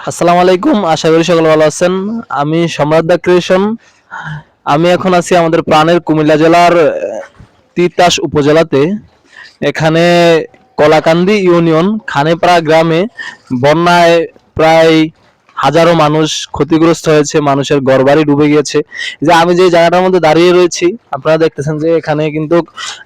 আসসালামু আলাইকুম, আশা করি সকলে ভালো আছেন। আমি সম্রাট দা ক্রিয়েশন। আমি এখন আছি আমাদের প্রাণের কুমিল্লা জেলার তিতাস উপজেলাতে। এখানে কলাকান্দি ইউনিয়ন খানেপাড়া গ্রামে বন্যায় প্রায় হাজারো মানুষ ক্ষতিগ্রস্ত হয়েছে, মানুষের ঘরবাড়ি ডুবে গিয়েছে। যে আমি যে জায়গাটার মধ্যে দাঁড়িয়ে রয়েছি, আপনারা দেখতেছেন যে এখানে কিন্তু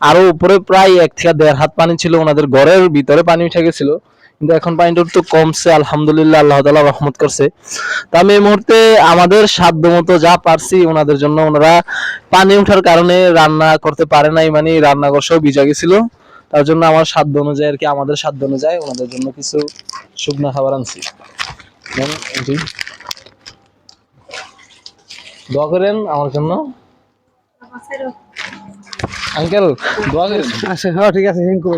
আরো উপরে প্রায় 1 থেকে 1.5 হাত পানি ছিল, ওনাদের ঘরের ভিতরে পানি উঠে গেছিল। কিন্তু এখন পানিটা একটু কমছে, আলহামদুলিল্লাহ, আল্লাহ তাআলা রহমত করছে। তো আমি এই মুহূর্তে আমাদের সাধ্য মতো যা পারছি ওনাদের জন্য, ওনারা পানি ওঠার কারণে রান্না করতে পারে নাই, মানে রান্নাঘর সব ভিজা গেছিল। তার জন্য আমার সাধ্য অনুযায়ী আর কি, আমাদের সাধ্য অনুযায়ী ওনাদের জন্য কিছু শুকনো খাবার আনছি। জি, দোয়া করেন আমার জন্য আঙ্কেল, দোয়া করেন। আচ্ছা, হ্যাঁ, ঠিক আছে, থ্যাংক ইউ।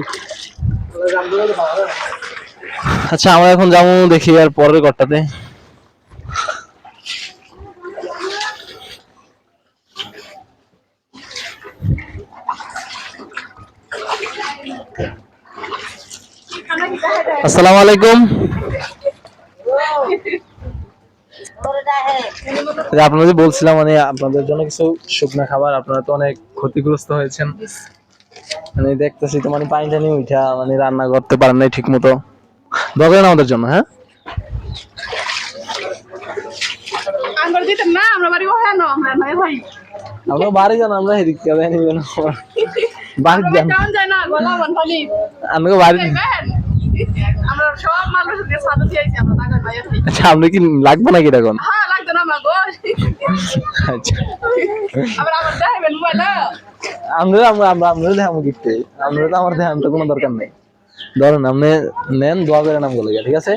আচ্ছা, আমরা এখন যাবো দেখি আর পরের ঘরটাতে। আসসালামু আলাইকুম। আপনাদের যে বলছিলাম, মানে আপনাদের জন্য কিছু শুকনা খাবার, আপনারা তো অনেক ক্ষতিগ্রস্ত হয়েছেন। মানে দেখতেছি তো, মানে পানি টানি উঠা, মানে রান্না করতে পারেন নাই ঠিক মতো। দোয়া করেন আমাদের জন্য, হ্যাঁ। আমরা বাড়ি যান, আমরা এদিক থেকে নিবেন, বাড়ি যান, আমাকে বাড়ি। আচ্ছা, আপনি কি লাগবে নাকি এখন? আচ্ছা, আমরা আমরা আমরা আমরা দেখাবো গিফটে, আমরা তো আমার দেখানোর কোনো দরকার নেই। ধরেন আপনি নেন, দোয়া করে নাম বলে, ঠিক আছে।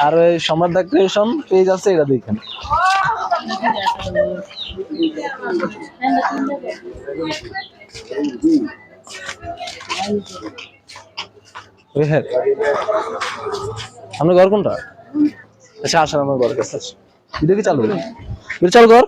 আর ওই সম্রাট দা ক্রিয়েশন পেজ আছে, এটা দেখেন। আপনার ঘর কোনটা? আচ্ছা, আসেন আমার ঘরের কাছে। এটা কি চালু, এটা চালু কর।